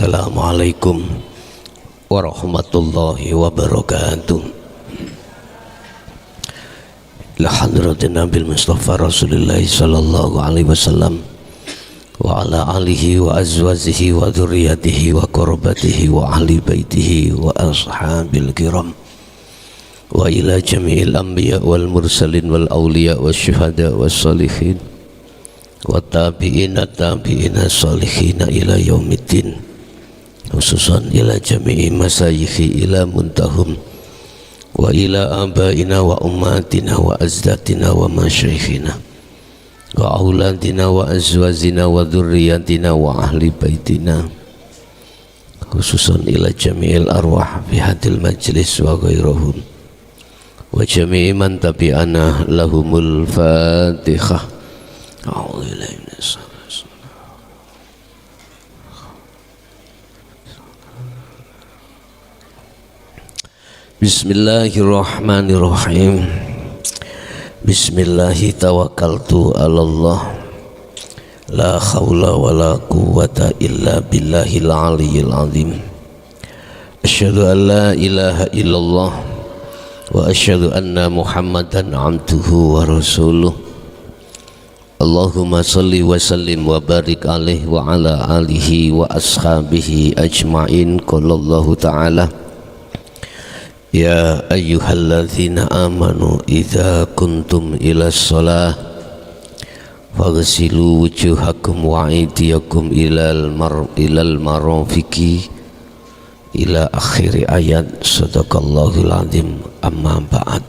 Assalamualaikum warahmatullahi wabarakatuh. Ila hadratin Nabil Mustafa Rasulullah sallallahu alaihi wasallam wa ala alihi wa azwajihi wa dzurriyyatihi wa qurabatihi wa ahli baitihi wa ashabil kiram wa ila jami'il anbiya wal mursalin wal awliya was syuhada was salihin wa tabi'ina salihina ila yaumiddin, khususan ila jami'i masayikhi ila muntahum wa ila abaina wa ummatina wa azdatina wa masyayikhina wa auladina wa azwazina wa dhurriyatina wa ahli baitina, khususan ila jami'il arwah fi hadil majlis wa ghairuhum wa jami'i man tabi'ana lahumul fatihah. Bismillahirrahmanirrahim. Bismillahi tawakkaltu ala Allah, la khawla wa la quwwata illa billahil aliyyil azim. Asyhadu an la ilaha illallah wa asyhadu anna Muhammadan abduhu wa rasuluh. Allahumma salli wa sallim wa barik alaihi wa ala alihi wa ashabihi ajma'in. Qala Allah ta'ala, ya ayyuhalladzina amanu idza kuntum ila shalah faghsilu wujuhakum wa aydiyakum ilal marafiqi ila akhir ayat. Shadaqallahul azim. Amma ba'd.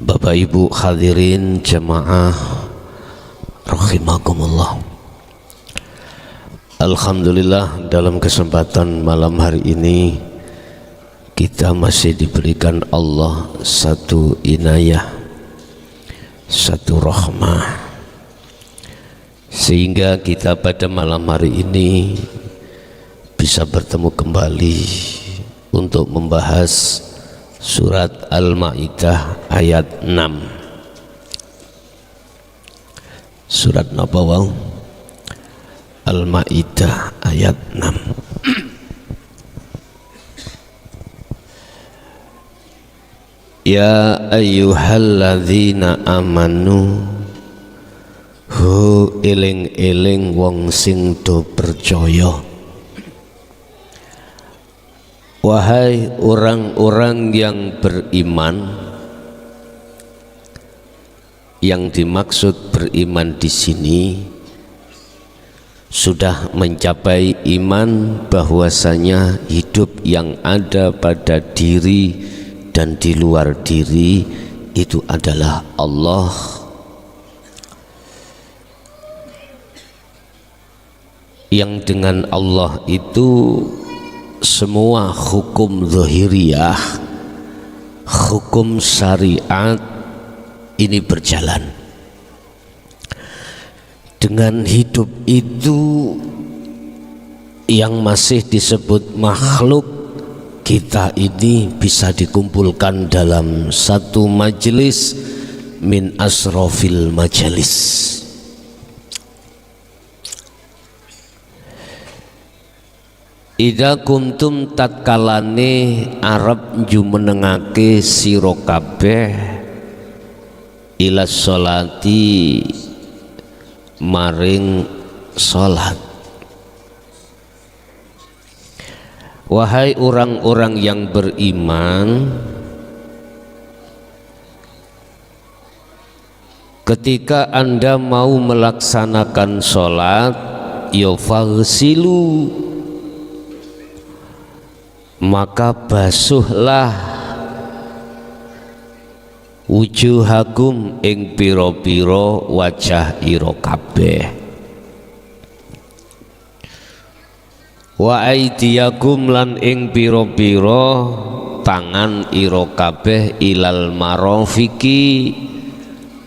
Bapak Ibu hadirin jamaah rahimakumullah. Alhamdulillah, dalam kesempatan malam hari ini kita masih diberikan Allah satu inayah, satu rahmah, sehingga kita pada malam hari ini bisa bertemu kembali untuk membahas surat Al-Maidah ayat 6. Surat napa wau? Al-Maidah ayat 6. Ya ayyuhalladzina amanu, hu eling-eling wong sing do percaya. Wahai orang-orang yang beriman. Yang dimaksud beriman di sini sudah mencapai iman bahwasanya hidup yang ada pada diri dan di luar diri itu adalah Allah. Yang dengan Allah itu semua hukum zahiriyah, hukum syariat ini berjalan. Dengan hidup itu yang masih disebut makhluk, kita ini bisa dikumpulkan dalam satu majelis min asrofil majalis. Idza kuntum tatkalane arep jumenengake sira kabeh ila sholati maring salat. Wahai orang-orang yang beriman, ketika Anda mau melaksanakan salat, ya faghsilu, maka basuhlah wujuhakum ing pira-pira wajah ira kabeh, wa aidiyakum lan ing pira-pira tangan ira kabeh ilal marafiqi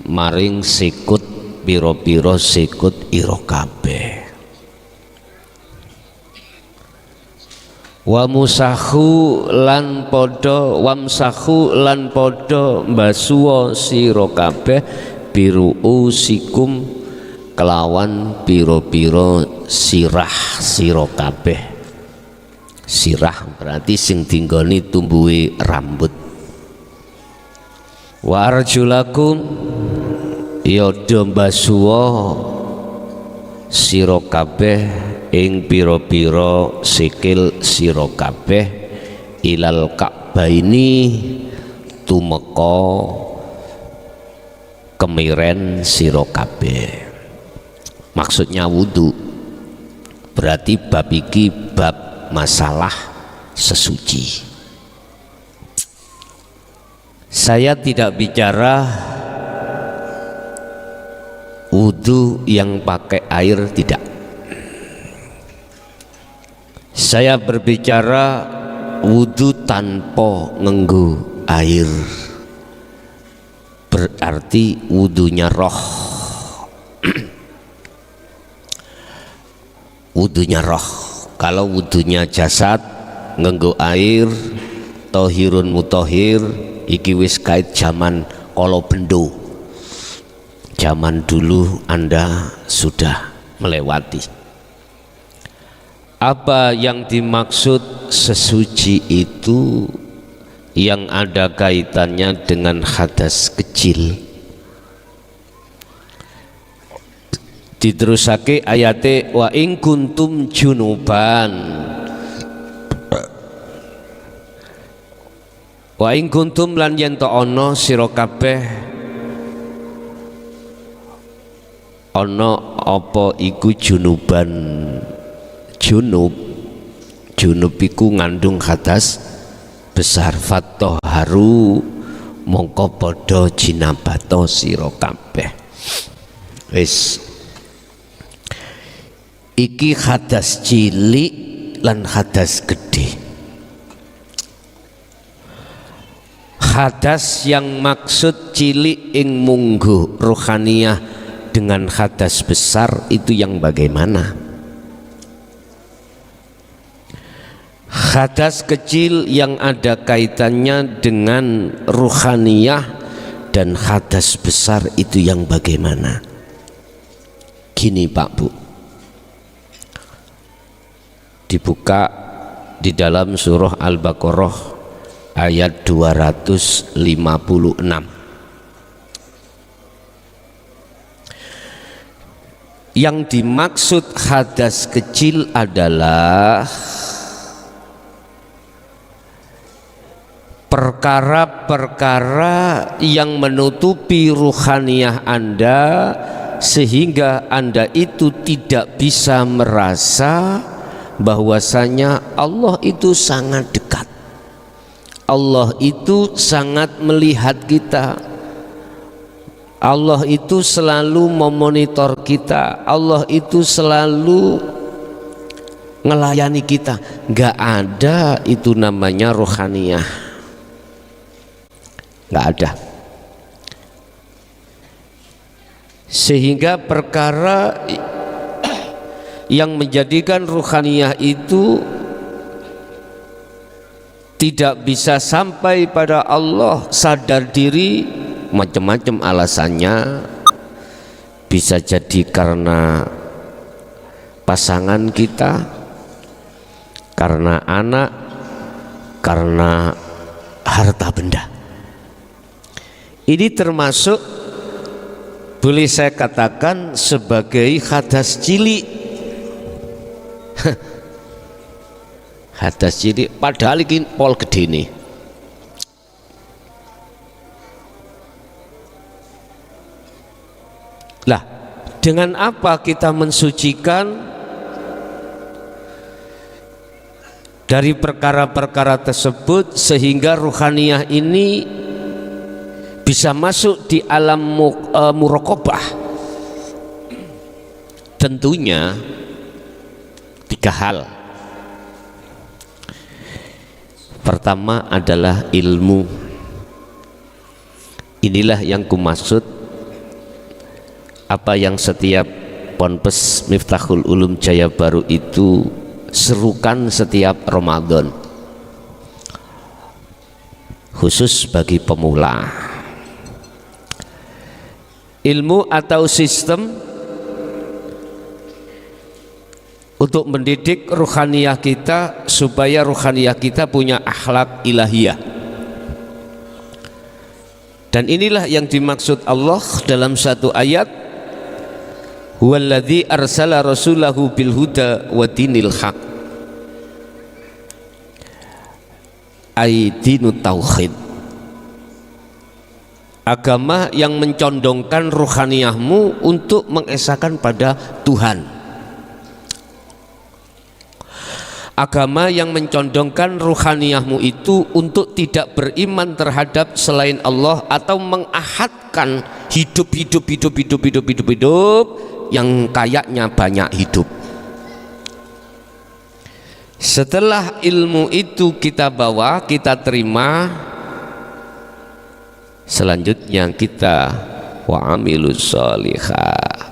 maring sikut pira-pira sikut ira kabeh. Wamsahu lan padha mbasuwa sira kabeh biruusikum kelawan pira-pira sirah sira kabeh. Sirah berarti sing dinggoni tumbuhe rambut. Wa arjulakum yadha mbasuwa sira kabeh ing pira-pira sikil sira kabeh ilal ka'baini tumeka kemiren sira kabeh. Maksudnya wudu berarti bab iki bab masalah sesuci. Saya tidak bicara wudu yang pakai air, tidak. Saya berbicara wudu tanpa nganggo air, berarti wudunya roh. Wudunya roh. Kalau wudunya jasad nganggo air, tohirun mutohir, iki wis kait zaman kala bendo. Zaman dulu Anda sudah melewati. Apa yang dimaksud sesuci itu yang ada kaitannya dengan hadas kecil. Diterusake ayate wa in kuntum junuban. Wa in kuntum lan yen ta ana sira kabeh ana apa iku junuban. Junub iku ngandung hadas besar. Fattoharu mongko padha jinabato sira kabeh. Wis iki hadas cilik lan hadas gede. Hadas yang maksud cilik ing munggu rohaniyah dengan hadas besar itu yang bagaimana? Hadas kecil yang ada kaitannya dengan ruhaniyah dan hadas besar itu yang bagaimana? Gini Pak Bu, dibuka di dalam surah Al-Baqarah ayat 256. Yang dimaksud hadas kecil adalah perkara-perkara yang menutupi ruhaniyah Anda sehingga Anda itu tidak bisa merasa bahwasanya Allah itu sangat dekat. Allah itu sangat melihat kita. Allah itu selalu memonitor kita. Allah itu selalu ngelayani kita. Gak ada itu namanya rohaniyah. Gak ada. Sehingga perkara yang menjadikan ruhaniyah itu tidak bisa sampai pada Allah sadar diri, macam-macam alasannya. Bisa jadi karena pasangan kita, karena anak, karena harta benda. Ini termasuk boleh saya katakan sebagai hadas cilik. Hadas cilik padahal ini pol gede nih. Lah, dengan apa kita mensucikan dari perkara-perkara tersebut sehingga ruhaniyah ini bisa masuk di alam muraqabah? Tentunya 3 hal. Pertama adalah ilmu. Inilah yang kumaksud apa yang setiap Ponpes Miftahul Ulum Jaya Baru itu serukan setiap Ramadan, khusus bagi pemula. Ilmu atau sistem untuk mendidik ruhaniyah kita supaya ruhaniyah kita punya akhlak ilahiyah. Dan inilah yang dimaksud Allah dalam satu ayat, huwallazi arsala rasulahu bil huda wa dinil haq, ay dinut tauhid, agama yang mencondongkan ruhaniyahmu untuk mengesahkan pada Tuhan. Agama yang mencondongkan ruhaniyahmu itu untuk tidak beriman terhadap selain Allah atau mengahadkan hidup yang kayaknya banyak hidup. Setelah ilmu itu kita bawa, kita terima, selanjutnya kita wa amilus sholihah,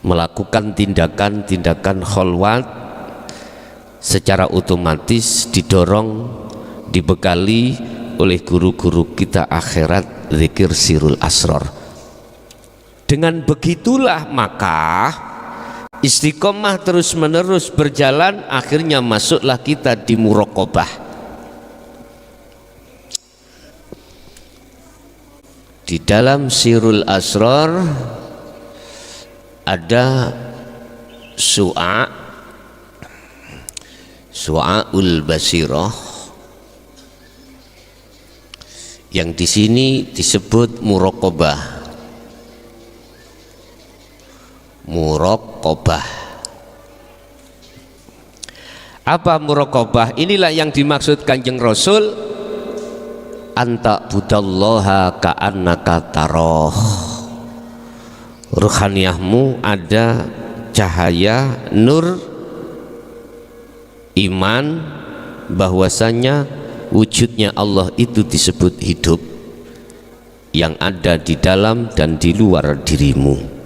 melakukan tindakan-tindakan kholwat, secara otomatis didorong, dibekali oleh guru-guru kita akhirat zikir sirul asror. Dengan begitulah maka istiqomah terus menerus berjalan, akhirnya masuklah kita di muraqabah. Di dalam sirul asror ada su'aul basirah yang di sini disebut muraqabah. Apa muraqabah? Inilah yang dimaksud Kanjeng Rasul, anta budallaha ka'annaka taroh. Ruhaniyahmu ada cahaya nur iman bahwasanya wujudnya Allah itu disebut hidup yang ada di dalam dan di luar dirimu.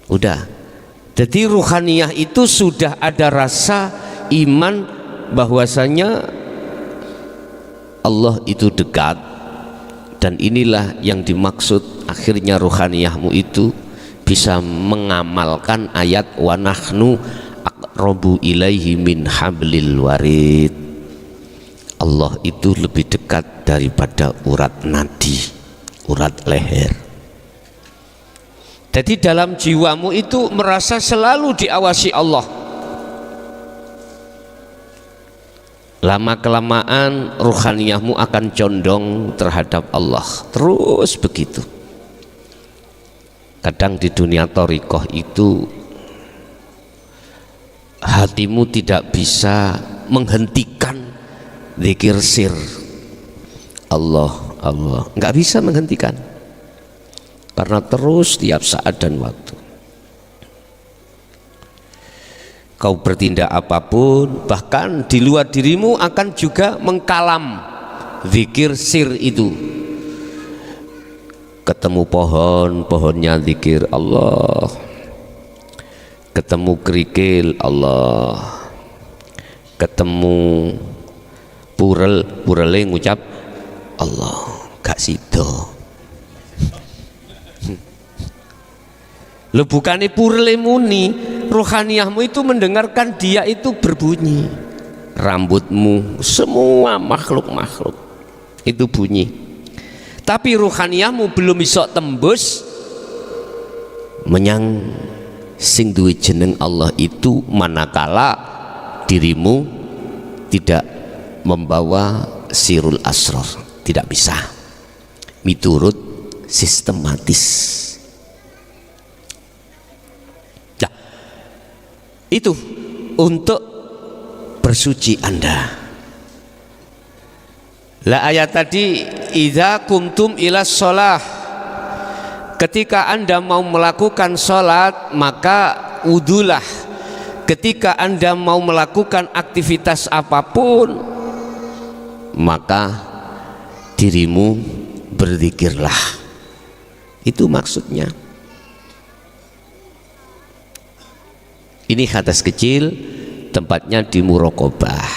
Udah, jadi ruhaniyah itu sudah ada rasa iman bahwasanya Allah itu dekat. Dan inilah yang dimaksud, akhirnya ruhaniyahmu itu bisa mengamalkan ayat wa nahnu aqrabu ilaihi min hablil warid. Allah itu lebih dekat daripada urat nadi, urat leher. Jadi dalam jiwamu itu merasa selalu diawasi Allah. Lama-kelamaan ruhaniyahmu akan condong terhadap Allah, terus begitu. Kadang di dunia thariqah itu hatimu tidak bisa menghentikan zikir sir Allah, nggak bisa menghentikan, karena terus tiap saat dan waktu. Kau bertindak apapun, bahkan di luar dirimu akan juga mengkalam zikir sir itu. Ketemu pohon, pohonnya zikir Allah. Ketemu kerikil, Allah. Ketemu purel, purele ngucap Allah. Gak sido. Lo bukannya purele muni, ruhaniyahmu itu mendengarkan dia itu berbunyi. Rambutmu, semua makhluk-makhluk itu bunyi. Tapi ruhaniyahmu belum bisa tembus menyang sing duwe jeneng Allah itu, manakala dirimu tidak membawa sirul asror, tidak bisa miturut sistematis. Itu untuk bersuci Anda. La ayat tadi, idza kumtum ila sholah, ketika Anda mau melakukan sholat maka wudulah. Ketika Anda mau melakukan aktivitas apapun maka dirimu berzikirlah. Itu maksudnya. Ini hadas kecil, tempatnya di muraqabah.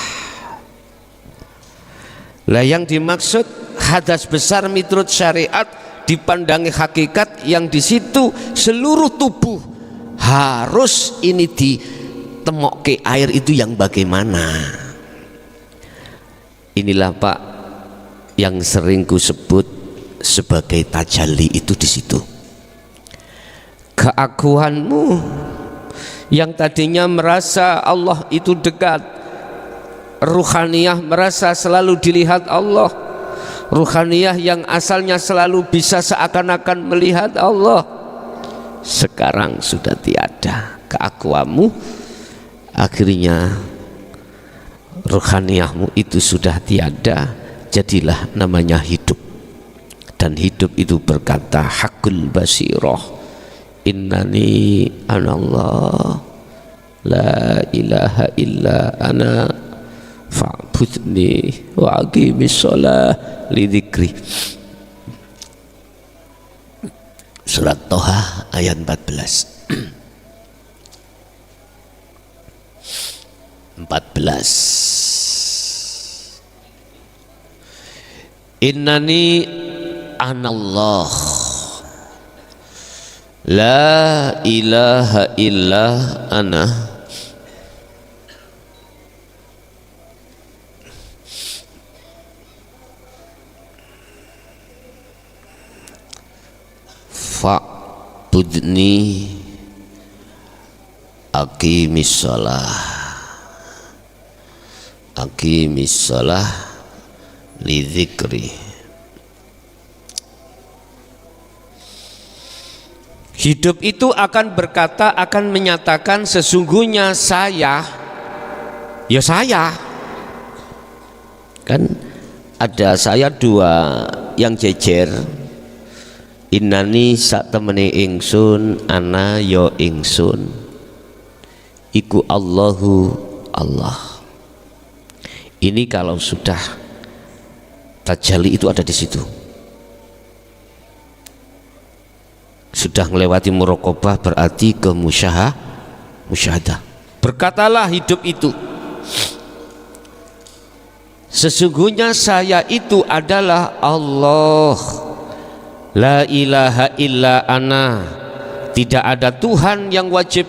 Lah yang dimaksud hadas besar miturut syariat dipandangi hakikat yang di situ seluruh tubuh harus ini ditemokke air itu yang bagaimana. Inilah Pak yang sering ku sebut sebagai tajalli itu di situ. Keakuanmu yang tadinya merasa Allah itu dekat, ruhaniyah merasa selalu dilihat Allah, ruhaniyah yang asalnya selalu bisa seakan-akan melihat Allah, sekarang sudah tiada. Keakuanmu akhirnya ruhaniyahmu itu sudah tiada, jadilah namanya hidup. Dan hidup itu berkata hakul basirah, innani anallah la ilaha illa ana fa'budni wa aqimis shalah li dzikri. Surat Toha ayat 14. 14. Innani anallah la ilaha illa ana fa'budni aqimis shalah li dzikri. Hidup itu akan berkata, akan menyatakan sesungguhnya saya, ya saya. Kan ada saya dua yang jejer. Innani sak temene ingsun, ana ya ingsun. Iku Allahu Allah. Ini kalau sudah tajalli itu ada di situ. Sudah melewati muraqabah berarti ke musyahadah. Berkatalah hidup itu, sesungguhnya saya itu adalah Allah, la ilaha illa ana, tidak ada Tuhan yang wajib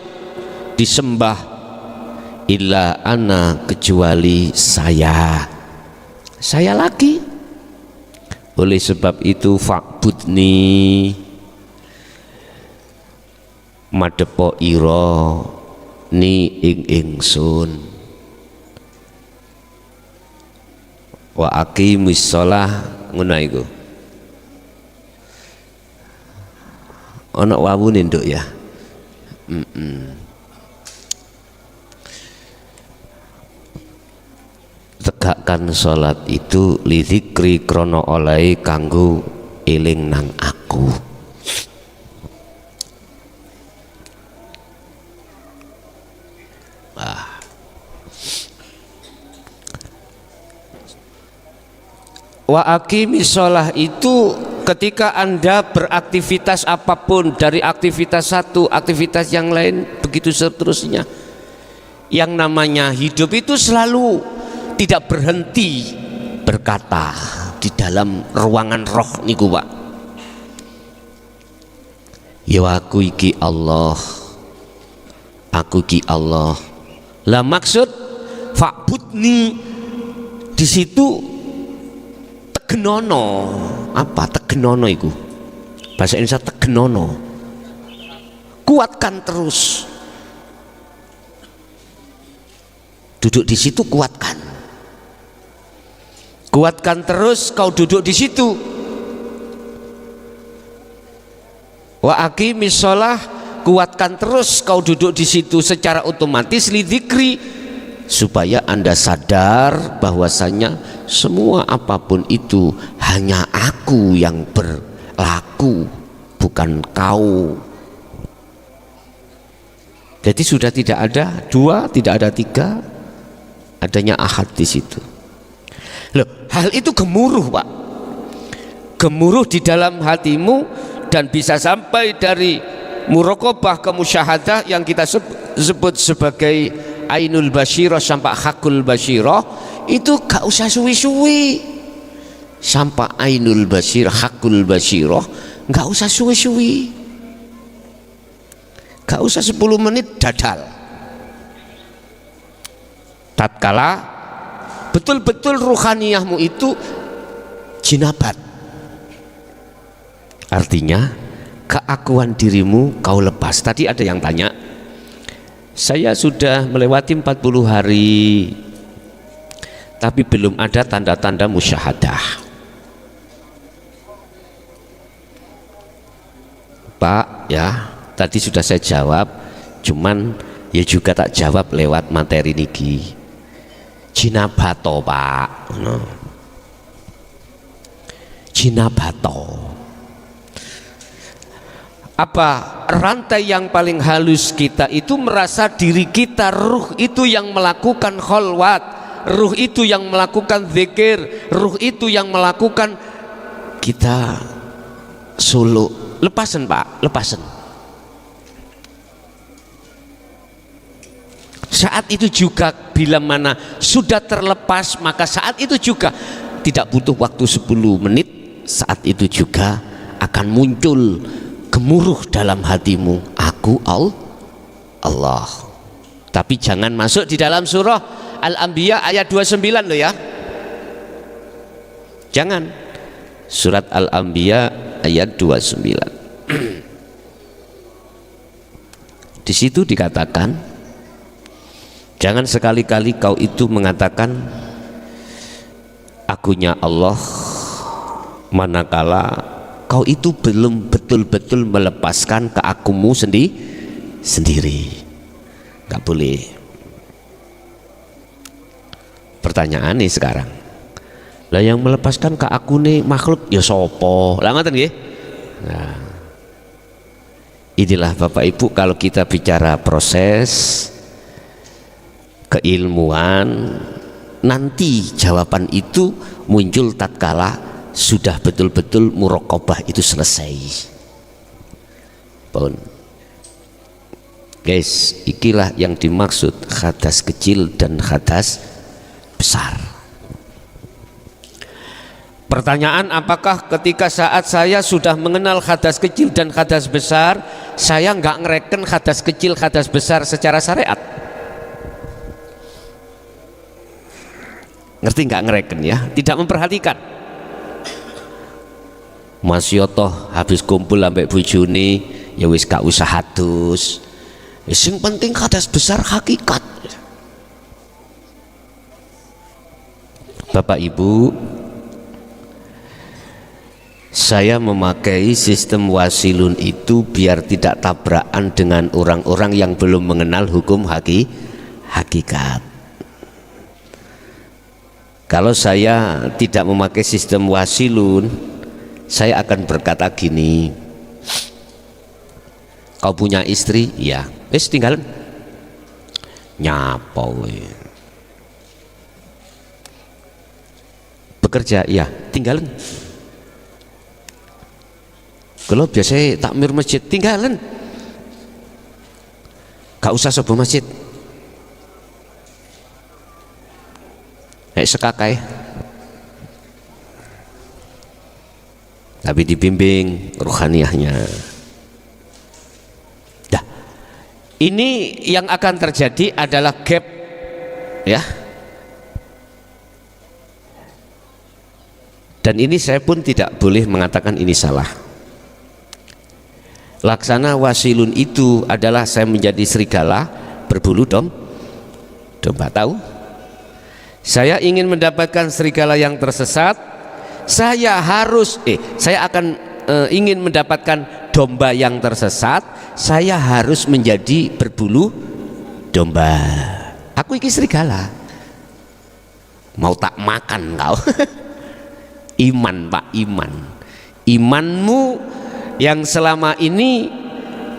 disembah illa ana, kecuali saya lagi. Oleh sebab itu fa'budni, madepo ira ni ing ingsun, wa aqimis shalah, ngono iku ana wawune nduk ya. Tegakkan salat itu li dzikri, krana olahe kanggo eling nang aku. Wa aqimis shalah itu ketika Anda beraktivitas apapun, dari aktivitas satu, aktivitas yang lain, begitu seterusnya. Yang namanya hidup itu selalu tidak berhenti berkata di dalam ruangan roh niku Pak. Ya aku iki Allah, aku iki Allah. Lah maksud fa'budni di situ tegenono. Apa tegenono itu? Bahasa Indonesia tegenono, kuatkan terus. Duduk di situ, kuatkan terus. Kau duduk di situ. Wa aqimis shalah, kuatkan terus kau duduk di situ secara otomatis li dzikri, supaya Anda sadar bahwasanya semua apapun itu hanya aku yang berlaku, bukan kau. Jadi sudah tidak ada dua, tidak ada tiga, adanya ahad di situ. Loh, hal itu gemuruh Pak, gemuruh di dalam hatimu, dan bisa sampai dari muraqabah ke musyahadah yang kita sebut sebagai ainul basyirah sampai hakul basyirah. Itu gak usah suwi-suwi, sampai ainul basir hakul basiroh, nggak usah suwi-suwi, nggak usah 10 menit dadal. Tatkala betul-betul ruhaniyahmu itu jinabat, artinya keakuan dirimu kau lepas. Tadi ada yang tanya, saya sudah melewati 40 hari tapi belum ada tanda-tanda musyahadah. Pak, ya tadi sudah saya jawab, cuman ya juga tak jawab lewat materi niki. Jinabato Pak, no. Jinabato. Apa rantai yang paling halus kita itu merasa diri kita, ruh itu yang melakukan kholwat, ruh itu yang melakukan zikir, ruh itu yang melakukan kita solo. Lepasan Pak, lepasan. Saat itu juga bila mana sudah terlepas, maka saat itu juga tidak butuh waktu 10 menit, saat itu juga akan muncul gemuruh dalam hatimu, aku Allah. Tapi jangan masuk di dalam surah Al-Anbiya ayat 29 loh ya. Jangan. Surat Al-Anbiya ayat 29. Di situ dikatakan, jangan sekali-kali kau itu mengatakan akunya Allah, manakala kau itu belum betul-betul melepaskan keakumu sendiri. Gak boleh. Pertanyaan nih sekarang, lah yang melepaskan keaku nih makhluk ya sopo? Lah ngoten nggih. Nah, inilah Bapak Ibu, kalau kita bicara proses keilmuan, nanti jawaban itu muncul tatkala sudah betul-betul muraqabah itu selesai. Pun guys, ikilah yang dimaksud hadas kecil dan hadas besar. Pertanyaan, apakah ketika saat saya sudah mengenal hadas kecil dan hadas besar, saya nggak ngereken hadas kecil hadas besar secara syariat? Ngerti nggak ngereken ya? Tidak memperhatikan. Mas Yoto habis kumpul sampai bujuni, ya wis gak usah hadus. Yang penting hadas besar hakikat. Bapak Ibu, saya memakai sistem wasilun itu biar tidak tabrakan dengan orang-orang yang belum mengenal hukum hakikat. Kalau saya tidak memakai sistem wasilun, saya akan berkata gini, kau punya istri? Ya, wis tinggal nyapa we. Bekerja? Ya, tinggalan. Kalau biasa takmir masjid, tinggalan. Gak usah sebuah masjid. Sekakai. Tapi dibimbing ruhaniyahnya. Dah. Ini yang akan terjadi adalah gap, ya. Dan ini saya pun tidak boleh mengatakan ini salah. Laksana wasilun itu adalah saya menjadi serigala berbulu domba. Tahu? Saya ingin mendapatkan serigala yang tersesat, saya akan ingin mendapatkan domba yang tersesat, saya harus menjadi berbulu domba. Aku iki serigala, mau tak makan kau. Iman Pak, iman. Imanmu yang selama ini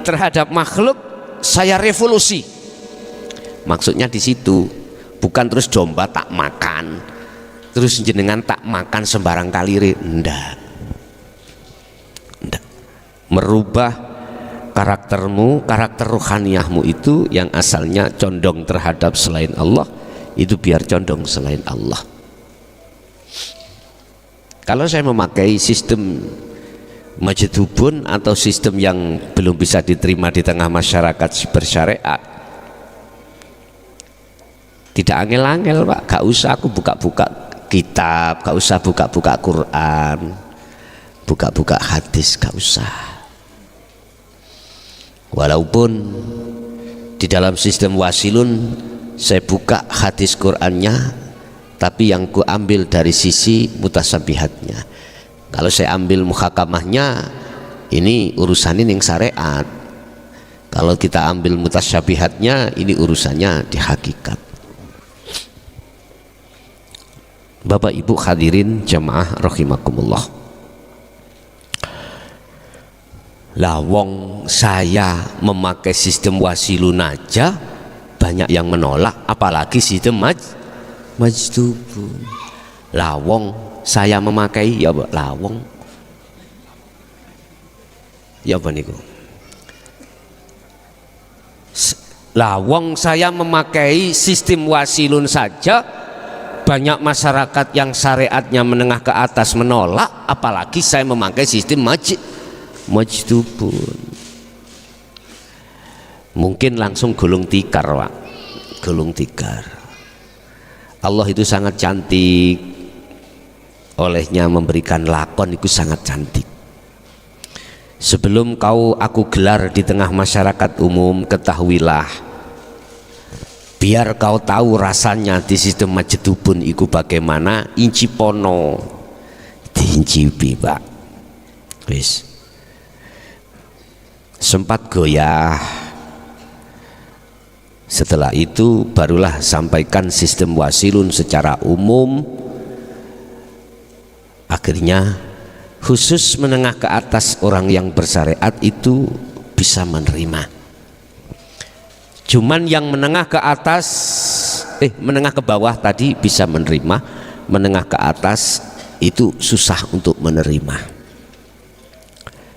terhadap makhluk saya revolusi. Maksudnya di situ bukan terus domba tak makan, terus jenengan tak makan sembarang kalire, ndak. Merubah karaktermu, karakter ruhaniyahmu itu yang asalnya condong terhadap selain Allah, itu biar condong selain Allah. Kalau saya memakai sistem majdubun atau sistem yang belum bisa diterima di tengah masyarakat bersyariat, tidak angel-angel Pak, gak usah aku buka-buka kitab, gak usah buka-buka Quran, buka-buka hadis, gak usah. Walaupun di dalam sistem wasilun saya buka hadis Qurannya, tapi yang ku ambil dari sisi mutasabihatnya. Kalau saya ambil muhakamahnya, ini urusan ini yang syariat. Kalau kita ambil mutasyabihatnya, ini urusannya di hakikat. Bapak Ibu hadirin jamaah rahimakumullah. Lah wong saya memakai sistem wasilun aja banyak yang menolak, apalagi sistem majdubun. Lah wong saya memakai ya lawong. Ya apa niku? Lawong saya memakai sistem wasilun saja banyak masyarakat yang syariatnya menengah ke atas menolak, apalagi saya memakai sistem majdubun. Mungkin langsung gulung tikar Pak, gulung tikar. Allah itu sangat cantik, olehnya memberikan lakon itu sangat cantik. Sebelum aku gelar di tengah masyarakat umum, ketahuilah, biar kau tahu rasanya di sistem majdubun itu bagaimana. Inci pono diincipi Pak, wis sempat goyah. Setelah itu barulah sampaikan sistem wasilun secara umum. Akhirnya khusus menengah ke atas orang yang bersyariat itu bisa menerima. Cuman yang menengah ke atas, menengah ke bawah tadi bisa menerima, menengah ke atas itu susah untuk menerima.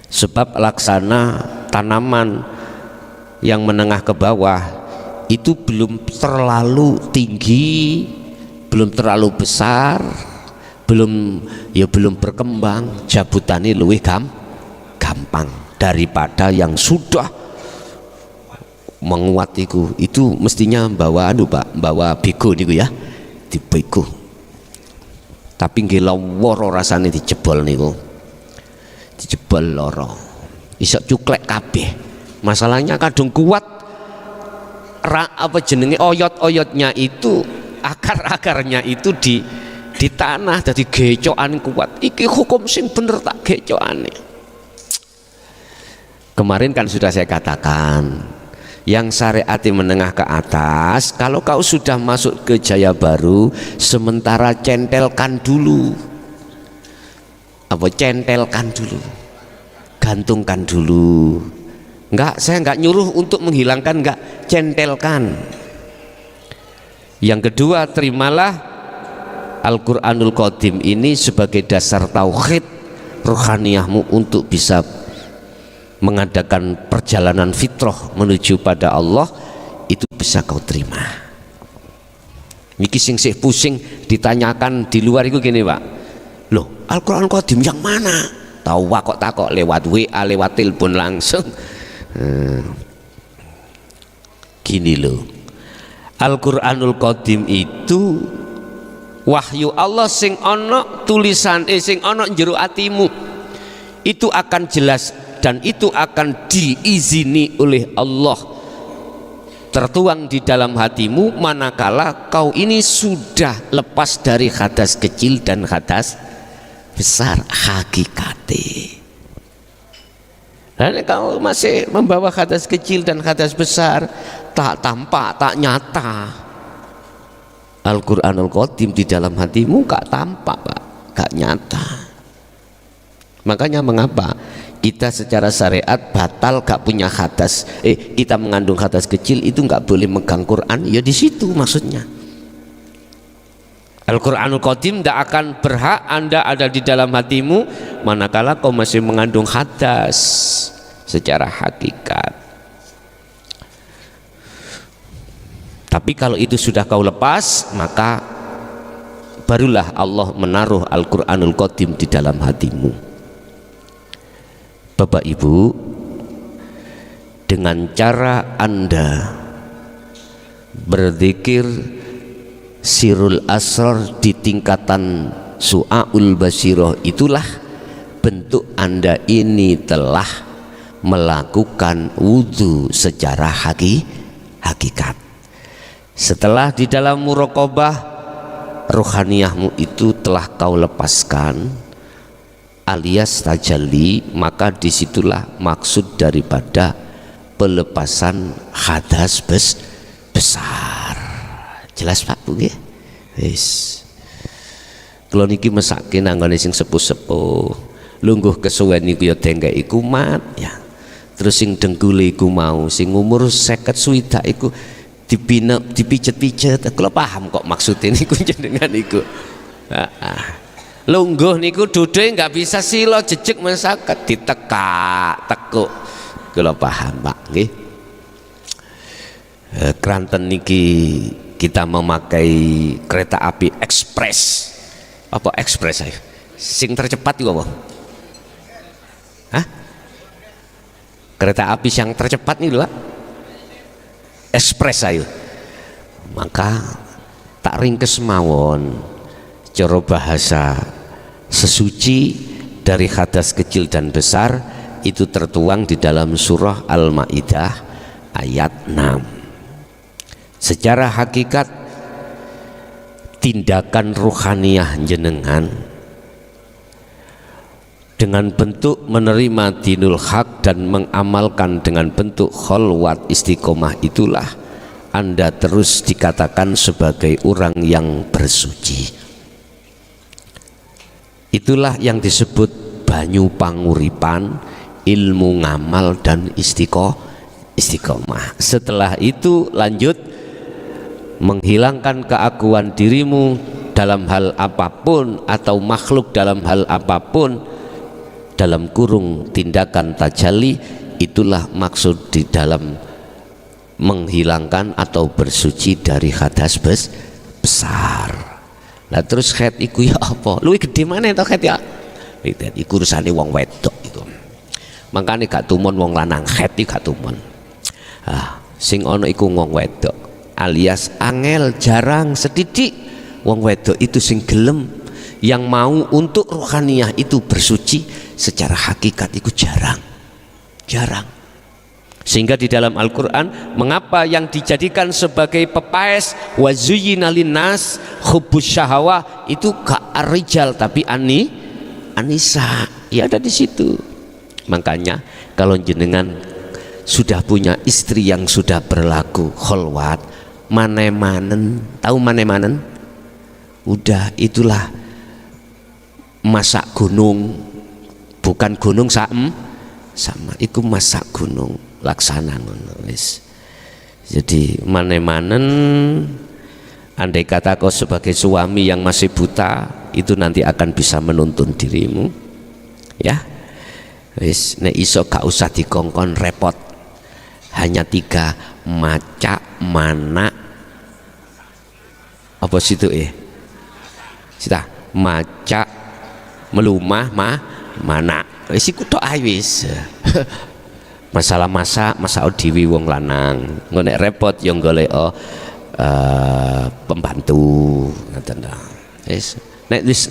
Sebab laksana tanaman yang menengah ke bawah itu belum terlalu tinggi, belum terlalu besar, belum berkembang, jabutannya lebih gampang daripada yang sudah menguat itu mestinya bawa Pak, bawa bego niku ya, di bego. Tapi nggih loro rasane dijebol niku. Dijebol loro. Iso cuklek kabeh. Masalahnya kadung kuat oyot-oyotnya itu, akar-akarnya itu di tanah dadi gecokan kuat. Iki hukum sing bener tak gecokane. Kemarin kan sudah saya katakan, yang syariati menengah ke atas, kalau kau sudah masuk ke Jaya Baru, sementara centelkan dulu. Apa centelkan dulu, gantungkan dulu. Saya enggak nyuruh untuk menghilangkan, enggak, centelkan. Yang kedua, terimalah Al-Quranul Qadim ini sebagai dasar tauhid rohaniyahmu untuk bisa mengadakan perjalanan fitrah menuju pada Allah, itu bisa kau terima. Niki sing pusing ditanyakan di luar itu gini Pak, loh Al-Quran Qadim yang mana? Tahu kok takok lewat WA, lewat telepon langsung. Gini loh, Al-Quranul Qadim itu wahyu Allah sing ono tulisan sing ono jero atimu, itu akan jelas dan itu akan diizini oleh Allah tertuang di dalam hatimu manakala kau ini sudah lepas dari hadas kecil dan hadas besar hakikate. Dan kau masih membawa hadas kecil dan hadas besar, tak tampak, tak nyata, Al-Quranul Qadim di dalam hatimu gak tampak Pak, gak nyata. Makanya mengapa kita secara syariat batal gak punya hadas, kita mengandung hadas kecil itu gak boleh megang Quran, ya di situ maksudnya. Al-Quranul Qadim tidak akan berhak Anda ada di dalam hatimu manakala kau masih mengandung hadas secara hakikat. Tapi kalau itu sudah kau lepas, maka barulah Allah menaruh Al-Quranul Qadim di dalam hatimu. Bapak Ibu, dengan cara Anda berzikir sirul asrar di tingkatan su'aul basiroh, itulah bentuk Anda ini telah melakukan wudhu secara hakikat. Setelah di dalam muraqabah rohaniyahmu itu telah kau lepaskan alias tajalli, maka disitulah maksud daripada pelepasan hadas besar. Jelas Pak Bu nggih? Wis. Kula niki mesake nanggone sing sepuh-sepuh. Lungguh kesuwen niku ya dengkeki kumat ya. Terus sing dengkule iku mau sing umur 50 swidak iku dipijet-pijet. Kula paham kok maksudnya niku jenengan niku. Lungguh niku duduhe nggak bisa sila jejeg mesaket ditekak tekuk. Kula paham Pak nggih. Kranten niki kita memakai kereta api ekspres. Apa ekspres ayo? Sing tercepat itu apa? Hah? Kereta api yang tercepat nih Pak. Ekspres ayo. Maka tak ringkes mawon cara bahasa sesuci dari hadas kecil dan besar itu tertuang di dalam surah Al-Maidah ayat 6. Secara hakikat tindakan ruhaniyah jenengan dengan bentuk menerima dinul haq dan mengamalkan dengan bentuk kholwat istiqomah, itulah Anda terus dikatakan sebagai orang yang bersuci. Itulah yang disebut banyu panguripan, ilmu ngamal dan istiqomah. Setelah itu lanjut menghilangkan keakuan dirimu dalam hal apapun atau makhluk dalam hal apapun, dalam kurung tindakan tajalli, itulah maksud di dalam menghilangkan atau bersuci dari hadas besar. Lah terus khat iku ya apa? Luwih gede maneh to khat ya? Iku urusane wong wedok iku. Mangkane gak tumon wong lanang khat iki gak tumon. Sing ana iku wong wedok. Alias angel, jarang, sedidik wong wedok itu sing gelem yang mau untuk rohaniyah itu bersuci secara hakikat itu jarang. Sehingga di dalam Al-Quran mengapa yang dijadikan sebagai pepaes wazuyyina linnas hubbus syahawah itu gak ar-rijal tapi anisa ya ada di situ. Makanya kalau jenengan sudah punya istri yang sudah berlaku kholwat, manemanen, tahu manemanen? Udah itulah masak gunung, bukan gunung sama, itu masak gunung laksana ngono wis. Jadi manemanen, andai kata kau sebagai suami yang masih buta, itu nanti akan bisa menuntun dirimu, ya. Wis, nek iso gak usah dikongkon repot. Hanya 3 maca mana apa situ Sita maca melumah mana wis iku tok ae wis. Masalah masak dhewe wong lanang, engko nek repot yo golek pembantu ngoten ta. Wis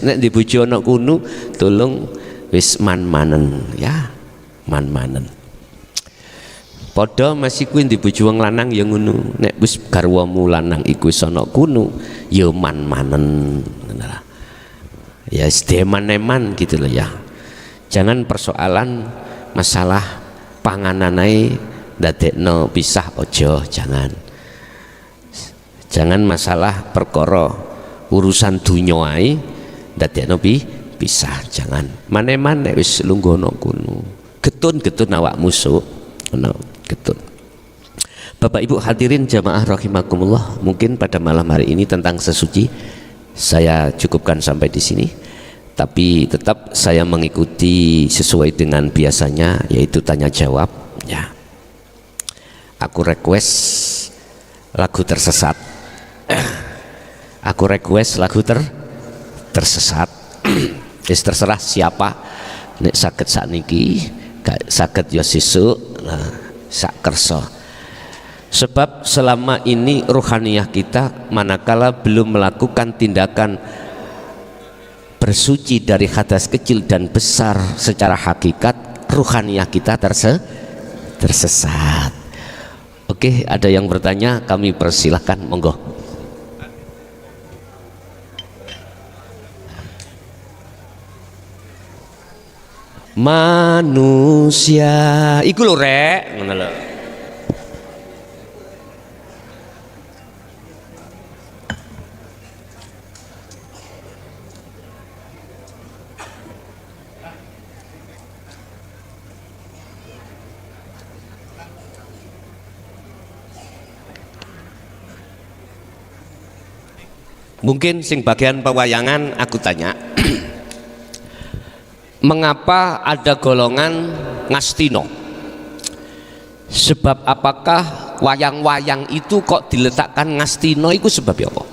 nek di bojo ana kuno tolong wis man-manen ya, man-manen. Padha masih kuwi ndi bojo wong lanang ya ngono. Nek wis garwamu lanang iku wis ana kuno ya man-manen. Ya sedeman-eman gitu loh ya. Jangan persoalan masalah panganan ae ndadekno pisah ojo, jangan. Jangan masalah perkara urusan dunya ae ndadekno pisah, jangan. Maneman nek wis lungguh ana kuno. Getun-getun awakmu sok ngono. Getun. Bapak Ibu hadirin jamaah rahimakumullah, mungkin pada malam hari ini tentang sesuci saya cukupkan sampai di sini, tapi tetap saya mengikuti sesuai dengan biasanya, yaitu tanya jawab ya. Aku request lagu tersesat. Aku request lagu tersesat. Wis terserah siapa, nek saged sakniki, gak saged ya sesuk, nah sak kersa. Sebab selama ini ruhaniyah kita manakala belum melakukan tindakan bersuci dari hadas kecil dan besar secara hakikat, ruhaniyah kita tersesat. Oke, ada yang bertanya, kami persilahkan, monggo. Manusia iku lho rek, ngono lho. Mungkin sing bagian pewayangan aku tanya, mengapa ada golongan ngastino? Sebab apakah wayang-wayang itu kok diletakkan ngastino? Itu sebab apa?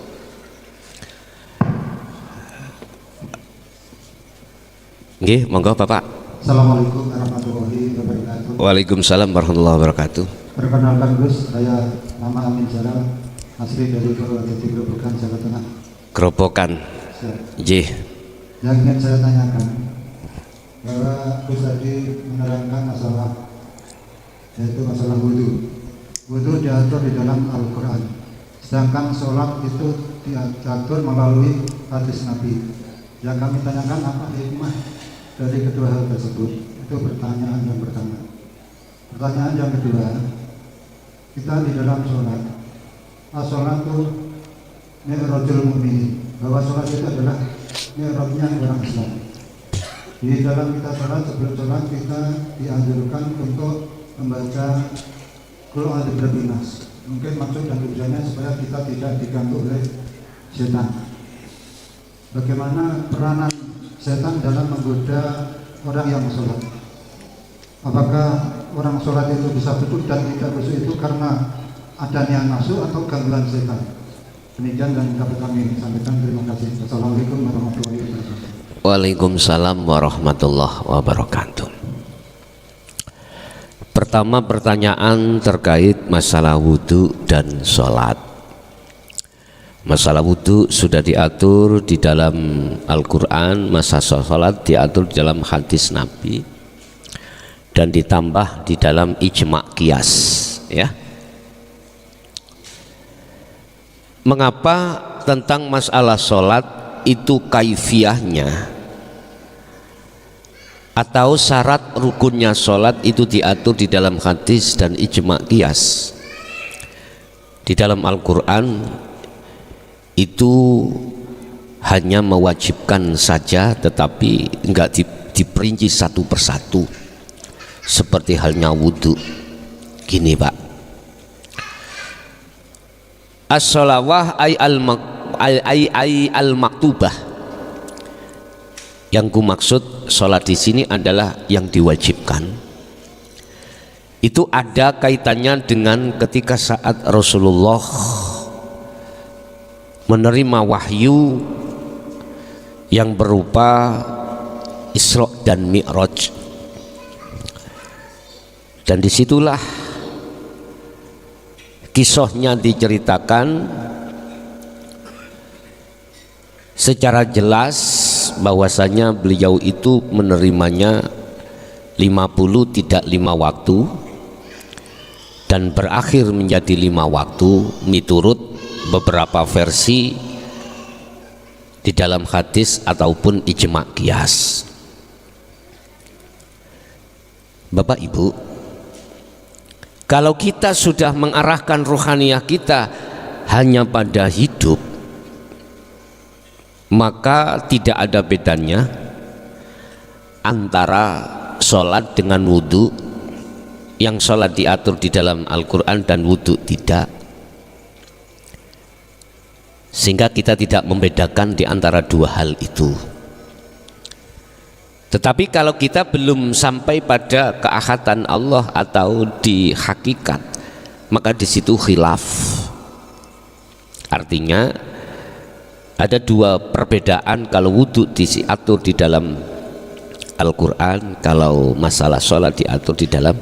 Nggih, monggo Bapak. Assalamualaikum warahmatullahi wabarakatuh. Waalaikumsalam warahmatullahi wabarakatuh. Perkenalkan Gus, saya nama Amin Jalal, asli dari Purwodadi Grobogan, Jawa Tengah. Grobogan. Nggih. Yang ingin saya tanyakan, bahwa Gus tadi menerangkan masalah, yaitu masalah wudhu. Wudhu diatur di dalam Al-Quran, sedangkan sholat itu diatur melalui hadis Nabi. Yang kami tanyakan, apa hikmah dari kedua hal tersebut? Itu pertanyaan yang pertama. Pertanyaan yang kedua, kita di dalam sholat, as-sholatu mi'rajul mu'minin, bahwa sholat itu adalah mi'rajnya orang Islam. Di dalam kita sholat, sebelum sholat kita dianjurkan untuk membaca Qul a'udzu birabbin nas. Mungkin maksud dan tujuannya supaya kita tidak diganggu oleh setan. Bagaimana peranan setan dalam menggoda orang yang sholat? Apakah orang sholat itu bisa khusyuk dan tidak khusyuk itu karena adanya nafsu atau gangguan setan? Demikian dan dapat kami sampaikan. Terima kasih. Assalamualaikum warahmatullahi wabarakatuh. Waalaikumsalam warahmatullahi wabarakatuh. Pertama, pertanyaan terkait masalah wudhu dan sholat. Masalah wudhu sudah diatur di dalam Al-Quran, masalah sholat diatur di dalam hadis Nabi, dan ditambah di dalam ijma' qiyas, ya. Mengapa tentang masalah sholat itu kaifiyahnya atau syarat rukunnya sholat itu diatur di dalam hadis dan ijma' qiyas? Di dalam Al-Quran itu hanya mewajibkan saja, tetapi enggak diperinci satu persatu, seperti halnya wudhu. Gini Pak, as-sholawah ay al-maktubah. Yang ku maksud sholat di sini adalah yang diwajibkan. Itu ada kaitannya dengan ketika saat Rasulullah menerima wahyu yang berupa Isra dan Mi'raj, dan disitulah kisahnya diceritakan secara jelas bahwasanya beliau itu menerimanya 50 tidak 5 waktu dan berakhir menjadi 5 waktu miturut beberapa versi di dalam hadis ataupun ijma' qiyas. Bapak Ibu, kalau kita sudah mengarahkan ruhaniyah kita hanya pada hidup, maka tidak ada bedanya antara sholat dengan wudhu, yang sholat diatur di dalam Al-Quran dan wudhu tidak. Sehingga kita tidak membedakan di antara dua hal itu. Tetapi kalau kita belum sampai pada keahatan Allah atau di hakikat, maka di situ khilaf. Artinya Ada dua perbedaan kalau wudhu diatur di dalam Al-Quran, kalau masalah sholat diatur di dalam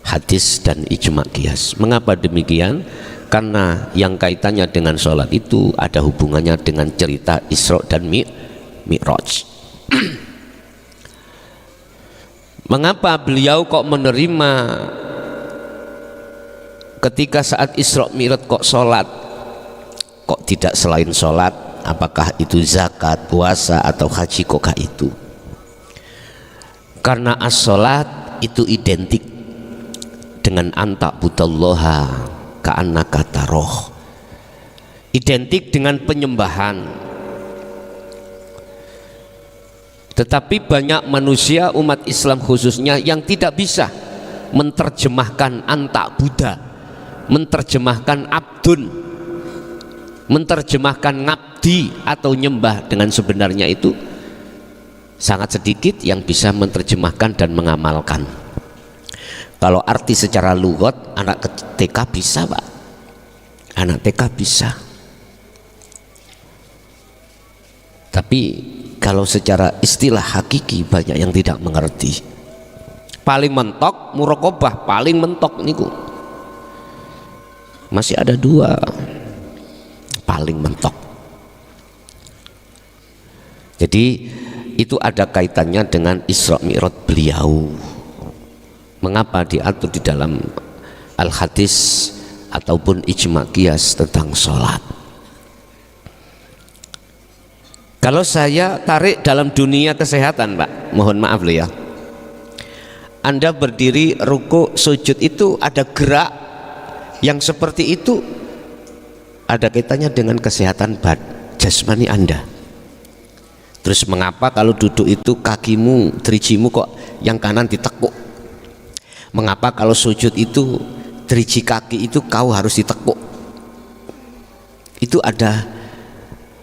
hadis dan ijma' qiyas. Mengapa demikian? Karena yang kaitannya dengan sholat itu ada hubungannya dengan cerita Isra dan Mi'raj. Mengapa beliau kok menerima ketika saat Isra Mi'raj kok sholat, kok tidak selain sholat? Apakah itu zakat, puasa atau haji, kok gak itu? Karena as-sholat itu identik dengan anta budallaha ka'annaka taroh, identik dengan penyembahan. Tetapi banyak manusia umat Islam khususnya yang tidak bisa menerjemahkan anta Buddha, menerjemahkan abdun, menerjemahkan ngabdi atau nyembah dengan sebenarnya. Itu sangat sedikit yang bisa menerjemahkan dan mengamalkan. Kalau arti secara lughat anak TK bisa, Pak. Anak TK bisa. Tapi kalau secara istilah hakiki banyak yang tidak mengerti. Paling mentok muraqabah, paling mentok niku. Masih ada dua paling mentok. Jadi itu ada kaitannya dengan Isra Mi'raj beliau. Mengapa diatur di dalam al-hadis ataupun ijma' qiyas tentang sholat? Kalau saya tarik dalam dunia kesehatan, Pak, mohon maaf loh ya, Anda berdiri ruku sujud itu ada gerak yang seperti itu, ada kaitannya dengan kesehatan jasmani Anda. Terus mengapa kalau duduk itu kakimu, derijimu kok yang kanan ditekuk? Mengapa kalau sujud itu deriji kaki itu kau harus ditekuk? Itu ada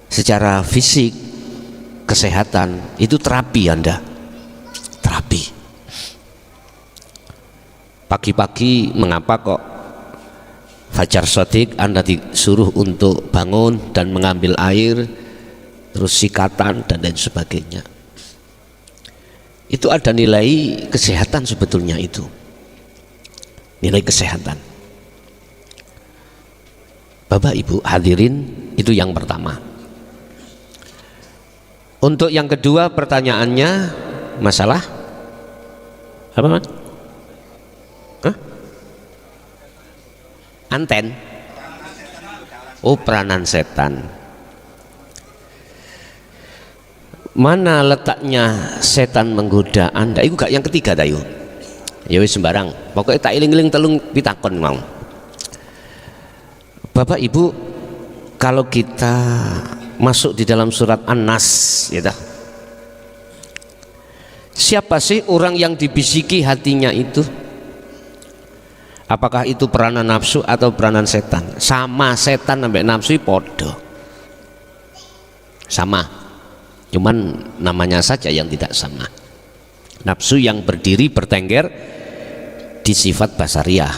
secara fisik, kesehatan, itu terapi Anda. Terapi. Pagi-pagi mengapa kok fajar shadiq Anda disuruh untuk bangun dan mengambil air, terus sikatan dan lain sebagainya? Itu ada nilai kesehatan sebetulnya itu. Nilai kesehatan. Bapak Ibu hadirin, itu yang pertama. Untuk yang kedua pertanyaannya masalah apa, Mas? Hah? Anten. Oh, peranan setan. Mana letaknya setan menggoda Anda? Itu gak yang ketiga tayo. Ya wis sembarang. Pokoknya tak iling-iling telung pitakon mau. Bapak Ibu, kalau kita masuk di dalam surat An-Nas, ya, siapa sih orang yang dibisiki hatinya itu? Apakah itu peranan nafsu atau peranan setan? Sama, setan sampai nafsu podo. Sama. Cuman namanya saja yang tidak sama. Nafsu yang berdiri bertengger di sifat basariah.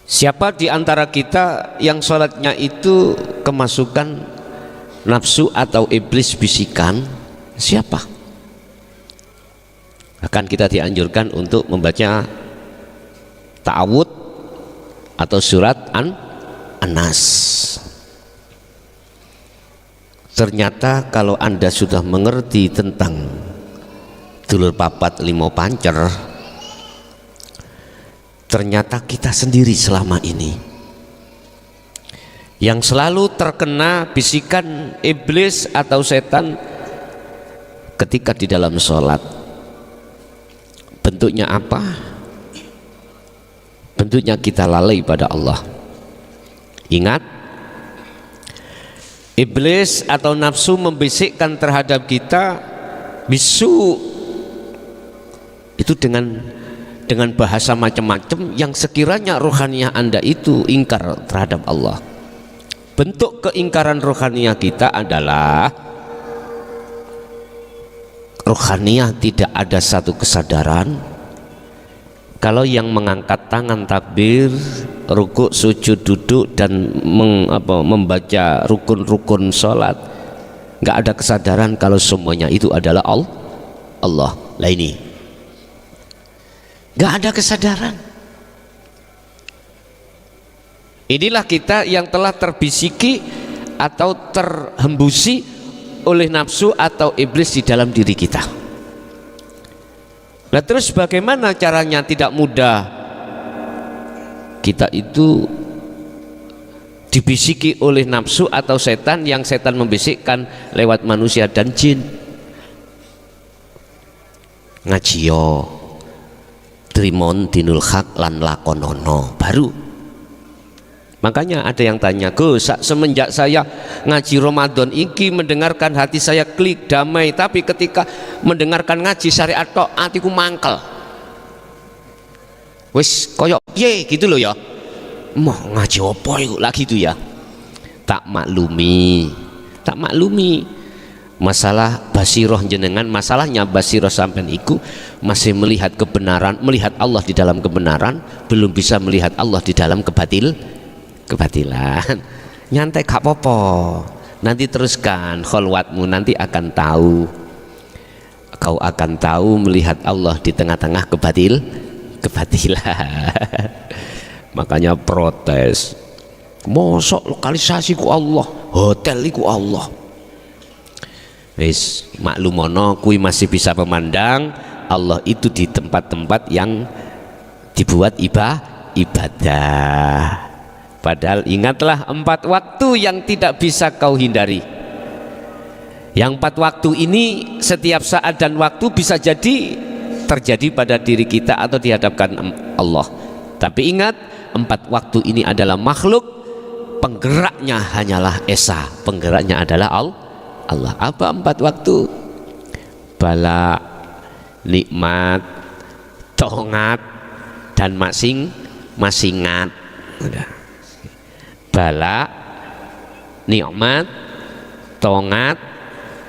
Siapa di antara kita yang sholatnya itu kemasukan nafsu atau iblis bisikan? Siapa? Bahkan kita dianjurkan untuk membaca ta'awud atau surat An-Nas. Ternyata kalau Anda sudah mengerti tentang dulur papat limo pancer, ternyata kita sendiri selama ini yang selalu terkena bisikan iblis atau setan ketika di dalam sholat. Bentuknya apa? Bentuknya kita lalai pada Allah. Ingat, iblis atau nafsu membisikkan terhadap kita bisu itu dengan bahasa macam-macam yang sekiranya rohaniah Anda itu ingkar terhadap Allah. Bentuk keingkaran rohaniah kita adalah rohaniah tidak ada satu kesadaran Kalau yang mengangkat tangan takbir, rukuk, sujud, duduk dan membaca rukun-rukun sholat, nggak ada kesadaran kalau semuanya itu adalah Allah. Lah ini nggak ada kesadaran. Inilah kita yang telah terbisiki atau terhembusi oleh nafsu atau iblis di dalam diri kita. Nah terus bagaimana caranya? Tidak mudah. Kita itu dibisiki oleh nafsu atau setan, yang setan membisikkan lewat manusia dan jin. Ngajiyo trimon dinul hak lan lakonono baru. Makanya ada yang tanya, Gus, semenjak saya ngaji Ramadan iki mendengarkan hati saya klik damai, tapi ketika mendengarkan ngaji syariat tok hatiku mangkel. Wis koyok piye gitu loh ya. Mau ngaji apa iku lagi itu ya. Tak maklumi. Masalah basiroh jenengan, masalahnya basiroh sampean iku masih melihat kebenaran, melihat Allah di dalam kebenaran, belum bisa melihat Allah di dalam kebatilan. Nyantai gak apa-apa, nanti teruskan kholwatmu, nanti akan tahu, kau akan tahu melihat Allah di tengah-tengah kebatilan. Makanya protes, mosok lokalisasi ku Allah, hotel ku Allah. Wis maklumono kui masih bisa memandang Allah itu di tempat-tempat yang dibuat ibadah. Padahal ingatlah 4 waktu yang tidak bisa kau hindari. Yang 4 waktu ini setiap saat dan waktu bisa jadi terjadi pada diri kita atau dihadapkan Allah. Tapi ingat, 4 waktu ini adalah makhluk, penggeraknya hanyalah Esa, penggeraknya adalah Allah. Apa 4 waktu? Bala, nikmat, tongat, dan masingat. Udah. Bala, nikmat, tongat,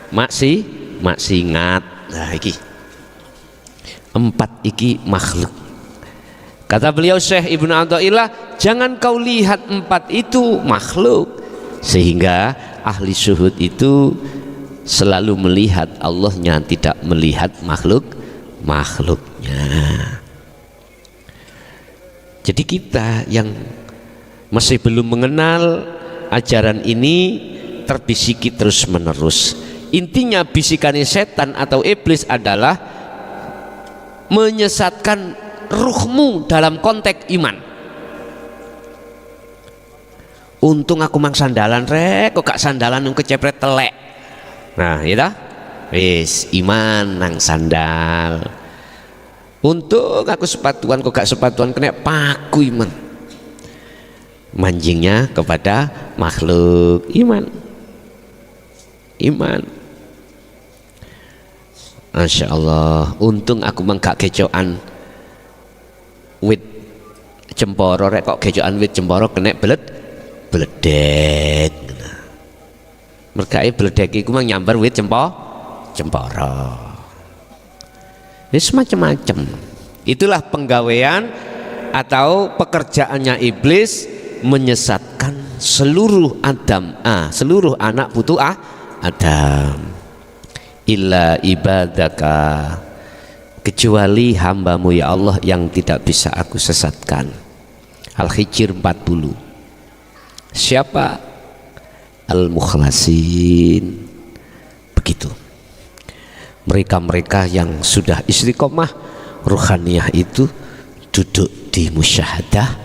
masingat. Nah iki 4 iki makhluk. Kata beliau Syekh Ibnu Athaillah, jangan kau lihat 4 itu makhluk, sehingga ahli syuhud itu selalu melihat Allahnya, tidak melihat makhluknya. Jadi kita yang masih belum mengenal ajaran ini terbisiki terus menerus. Intinya bisikan setan atau iblis adalah menyesatkan ruhmu dalam konteks iman. Untung aku mang sandalan rek, kok gak sandalan yang kecepret telek. Nah ya wis iman nang sandal. Untung aku sepatuan, kok gak sepatuan kena paku iman. Manjingnya kepada makhluk. Iman. Masya Allah, untung aku mengkak kecoan wit cemporo rek, kok kecoan wit cemporo kena beledek. Merkai beledek iku mang nyambar wit cemporo. Ini macam-macam. Itulah penggawean atau pekerjaannya iblis, menyesatkan seluruh seluruh anak putu Adam. Illa ibadaka, kecuali hambamu ya Allah yang tidak bisa aku sesatkan. Al-Hijr 40. Siapa? Al-Mukhlasin. Begitu. Mereka-mereka yang sudah istiqomah ruhaniyah itu duduk di musyahadah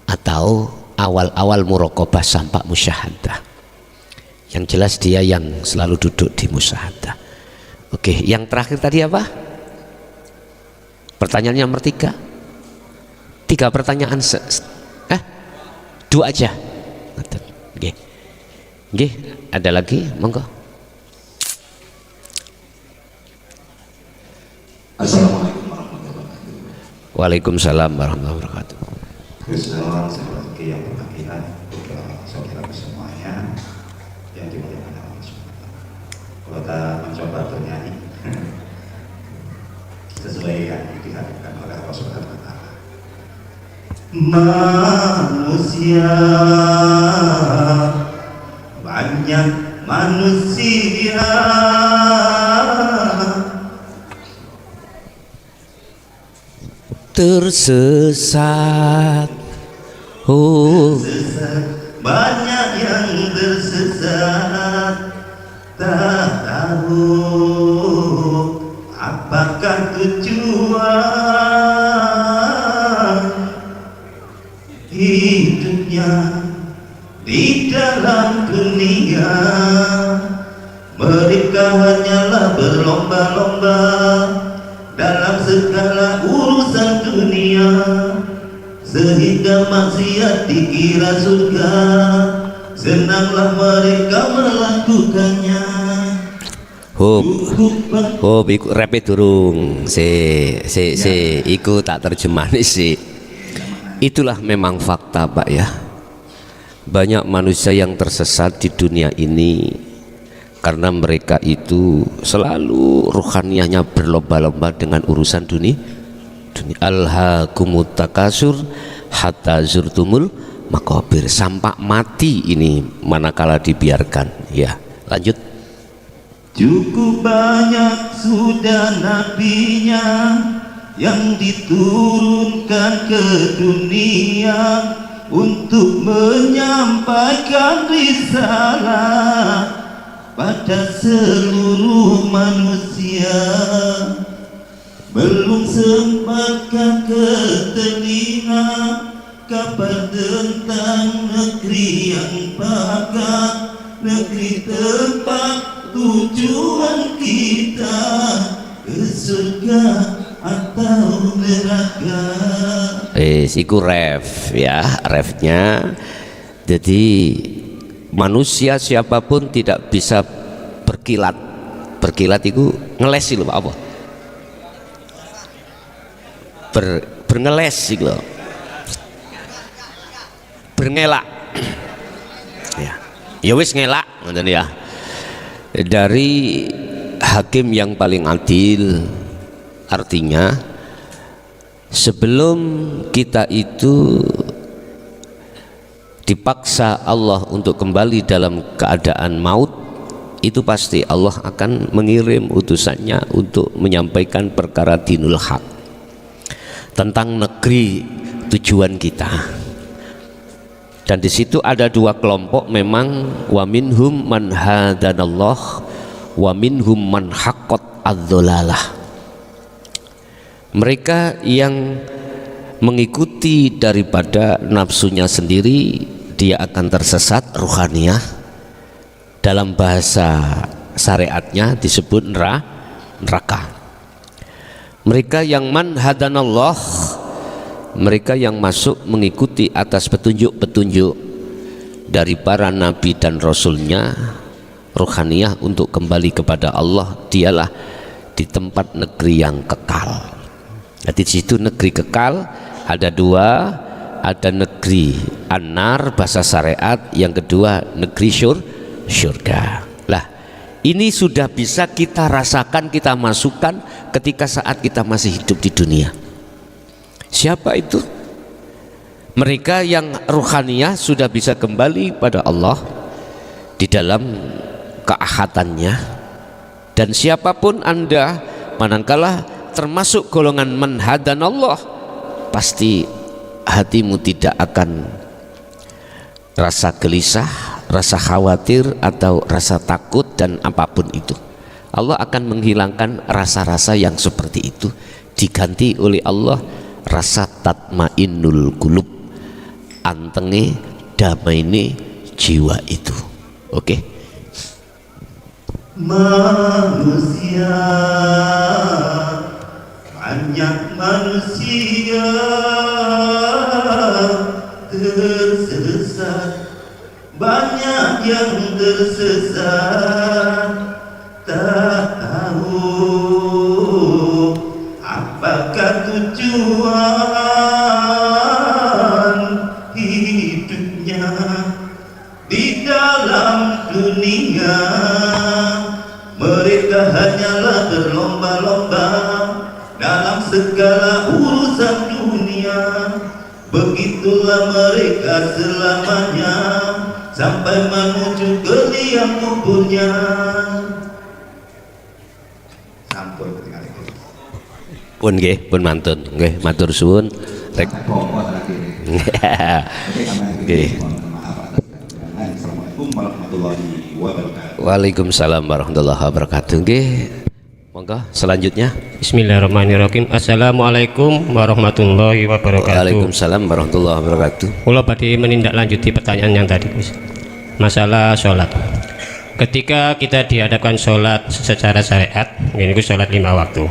atau awal-awal muraqabah sampai musyahadah. Yang jelas dia yang selalu duduk di musyahadah. Oke, yang terakhir tadi apa? Pertanyaan nomor 3. 3 pertanyaan 2 aja. Nggih, ada lagi? Monggo. Assalamualaikum warahmatullahi wabarakatuh. Waalaikumsalam warahmatullahi wabarakatuh. Salam seperti yang berbahagia untuk saudara semuanya yang dimuliakan Allah SWT. Kalau kita mencoba bernyanyi sesuai yang diharapkan oleh Allah SWT. manusia, banyak manusia tersesat. Banyak yang tersesat, tak tahu apakah tujuan hidupnya di dalam dunia. Mereka hanyalah berlomba-lomba dalam segala urusan dunia, sehingga maksiat dikira surga, senanglah mereka melakukannya. Hop, iku repe durung. Iku tak terjemahni sih. Itulah memang fakta, Pak ya. Banyak manusia yang tersesat di dunia ini karena mereka itu selalu rohaniahnya berlomba-lomba dengan urusan dunia. Alhaakumut takasur hatta zurtumul maqabir, sampai mati ini manakala dibiarkan. Ya, lanjut. Cukup banyak sudah nabinya yang diturunkan ke dunia untuk menyampaikan risalah pada seluruh manusia. Belum sempatkan ke telinga kabar tentang negeri yang bakat, negeri tempat tujuan kita, ke surga atau neraka. Iku ref ya, refnya. Jadi manusia siapapun tidak bisa berkilat. Berkilat itu ngeles lho, apa? Berngeles gitu loh. Berngelak. Ya wis ngelak ngoten ya. Dari hakim yang paling adil, artinya sebelum kita itu dipaksa Allah untuk kembali dalam keadaan maut, itu pasti Allah akan mengirim utusannya untuk menyampaikan perkara dinul haq tentang negeri tujuan kita. Dan di situ ada dua kelompok memang, wa minhum man hadanallah wa minhum man haqqat adzolalah. Mereka yang mengikuti daripada nafsunya sendiri, dia akan tersesat ruhaniyah. Dalam bahasa syariatnya disebut neraka. Mereka yang man hadanallah, mereka yang masuk mengikuti atas petunjuk-petunjuk dari para nabi dan rasulnya, ruhaniyah untuk kembali kepada Allah, dialah di tempat negeri yang kekal. Jadi di situ negeri kekal ada dua, ada negeri an-nar bahasa syariat, yang kedua negeri syurga. Lah, ini sudah bisa kita rasakan, kita masukkan ketika saat kita masih hidup di dunia. Siapa itu? Mereka yang ruhaniyah sudah bisa kembali pada Allah di dalam keahatannya. Dan siapapun Anda, manakala termasuk golongan man hadanallah, pasti hatimu tidak akan rasa gelisah, rasa khawatir atau rasa takut dan apapun itu. Allah akan menghilangkan rasa-rasa yang seperti itu, diganti oleh Allah rasa tatmainnul qulub, antenge damaine jiwa itu. Oke. Manusia, banyak manusia tersesat, banyak yang tersesat, tak tahu apakah tujuan hidupnya di dalam dunia. Mereka hanyalah berlomba-lomba dalam segala urusan dunia, Begitulah mereka selamanya sampai menuju ke liang kuburnya. Sampun ketika itu. Pun nggih, pun mantun. Nggih, matur suwun. Rek. Nggih. Assalamualaikum warahmatullahi wabarakatuh. Waalaikumsalam warahmatullahi wabarakatuh. Nggih. Monggo selanjutnya. Bismillahirrahmanirrahim. Assalamualaikum warahmatullahi wabarakatuh. Waalaikumsalam warahmatullahi wabarakatuh. Kula badhe menindaklanjuti pertanyaan yang tadi, Gus. Masalah sholat. Ketika kita dihadapkan sholat secara syariat, ini Gus, sholat 5 waktu.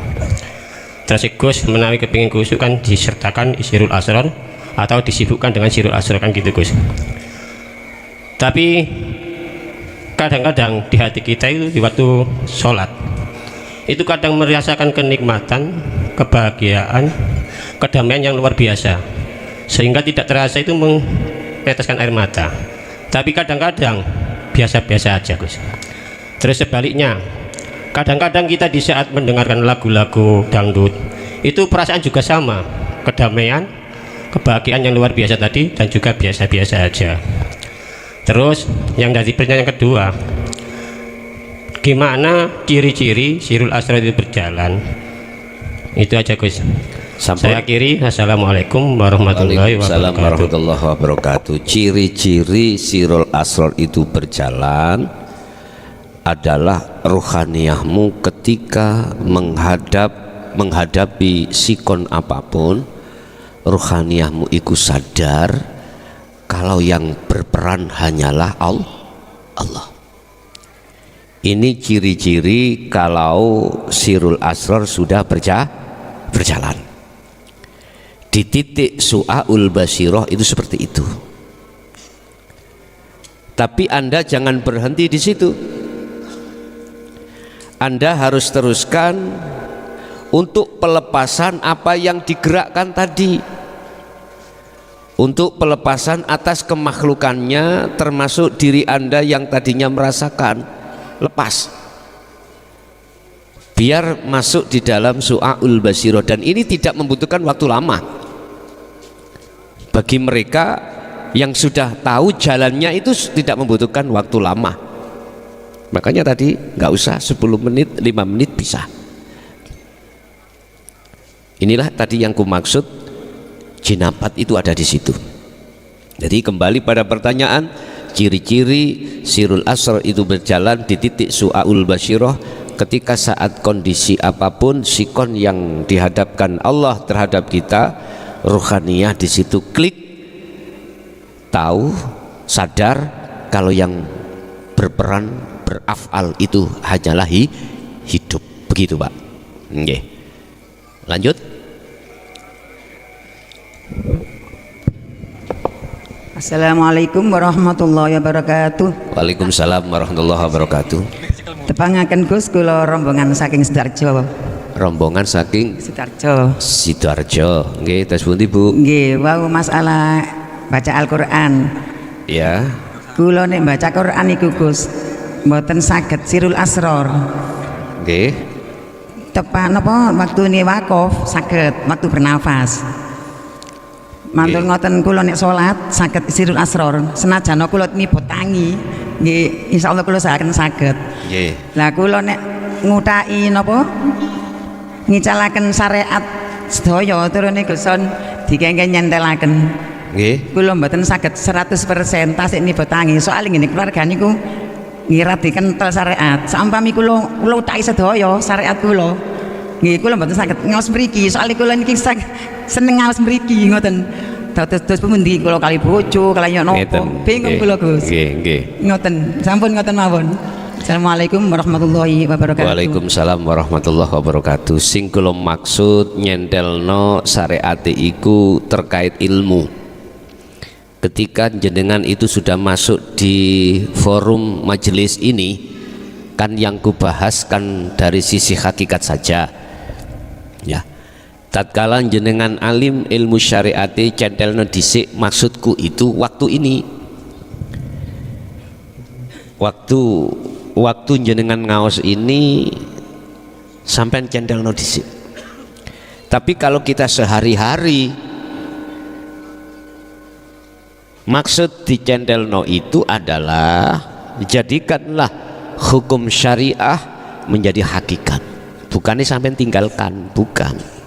Terus Gus menawi kepingin khusyuk kan disertakan sirul asrar atau disibukkan dengan sirul asrar kan gitu, Gus. Tapi kadang-kadang di hati kita itu di waktu sholat itu kadang merasakan kenikmatan, kebahagiaan, kedamaian yang luar biasa, sehingga tidak terasa itu meneteskan air mata. Tapi kadang-kadang biasa-biasa aja, Gus. Terus sebaliknya, kadang-kadang kita di saat mendengarkan lagu-lagu dangdut itu perasaan juga sama, kedamaian, kebahagiaan yang luar biasa tadi, dan juga biasa-biasa aja. Terus yang dari pertanyaan yang kedua, gimana ciri-ciri sirul asrar itu berjalan? Itu aja, Gus. Sampun. Saya akhiri. Assalamualaikum warahmatullahi Waalaikumsalam wabarakatuh. warahmatullahi wabarakatuh. Ciri-ciri sirul asrar itu berjalan adalah ruhaniyahmu ketika menghadapi sikon apapun, ruhaniyahmu itu sadar kalau yang berperan hanyalah Allah. Ini ciri-ciri kalau sirul asrar sudah berjalan. Di titik su'aul basirah itu seperti itu. Tapi Anda jangan berhenti di situ. Anda harus teruskan untuk pelepasan apa yang digerakkan tadi, untuk pelepasan atas kemakhlukannya, termasuk diri Anda yang tadinya merasakan. Lepas, biar masuk di dalam su'aul basirah. Dan ini tidak membutuhkan waktu lama. Bagi mereka yang sudah tahu jalannya itu tidak membutuhkan waktu lama. Makanya tadi nggak usah 10 menit, 5 menit bisa. Inilah tadi yang ku maksud, jinabat itu ada di situ. Jadi kembali pada pertanyaan, ciri-ciri sirul asrar itu berjalan di titik su'aul basirah ketika saat kondisi apapun, sikon yang dihadapkan Allah terhadap kita, ruhaniyah di situ klik, tahu, sadar kalau yang berperan, berafal itu hanyalah hidup. Begitu, Pak. Nggih. Lanjut. Assalamualaikum warahmatullahi wabarakatuh. Waalaikumsalam warahmatullahi wabarakatuh. Tepangaken Gus, kula rombongan saking Sidoarjo. Rombongan saking Sidoarjo. Sidoarjo. Nggih, tes pundi, Bu? Nggih, wau masalah baca Al-Qur'an. Ya. Kula nek baca Qur'an iku Gus, mboten saged sirul asrar. Nggih. Tepan napa waktune wakaf saged, waktu bernafas. Mantul ngoten kula nek salat saged sirul asrar. Senajan kula nibut tangi, nggih insyaallah kula saged. Nggih. Lah kula nek ngutaki napa ngicalaken syariat sedaya turune Guson dikengken nyentelaken. Nggih. Kula mboten saged 100% tasik nibut tangi. Soal ngene keluarga niku ngira dikentel syariat. Sampami kula utaki sedaya syariat kula. Nggih kula mboten saged ngaos mriki. Soal kula niki seneng ngaos mriki ngoten. Dados pundi kula kali bojo, kali napa. Bingung kula Gus. Nggih, nggih. Ngoten. Sampun ngoten mawon. Assalamualaikum warahmatullahi wabarakatuh. Waalaikumsalam warahmatullahi wabarakatuh. Sing kula maksud nyentelno syariate iku terkait ilmu. Ketika jenengan itu sudah masuk di forum majelis ini, kan yang kubahas kan dari sisi hakikat saja. Ya. Tatkala jenengan alim ilmu syariati centelno dhisik, maksudku itu waktu ini. Waktu jenengan ngaos ini sampai centelno dhisik. Tapi kalau kita sehari-hari Maksud dicentelno itu adalah jadikanlah hukum syariah menjadi hakikat, bukannya sampai tinggalkan, bukan.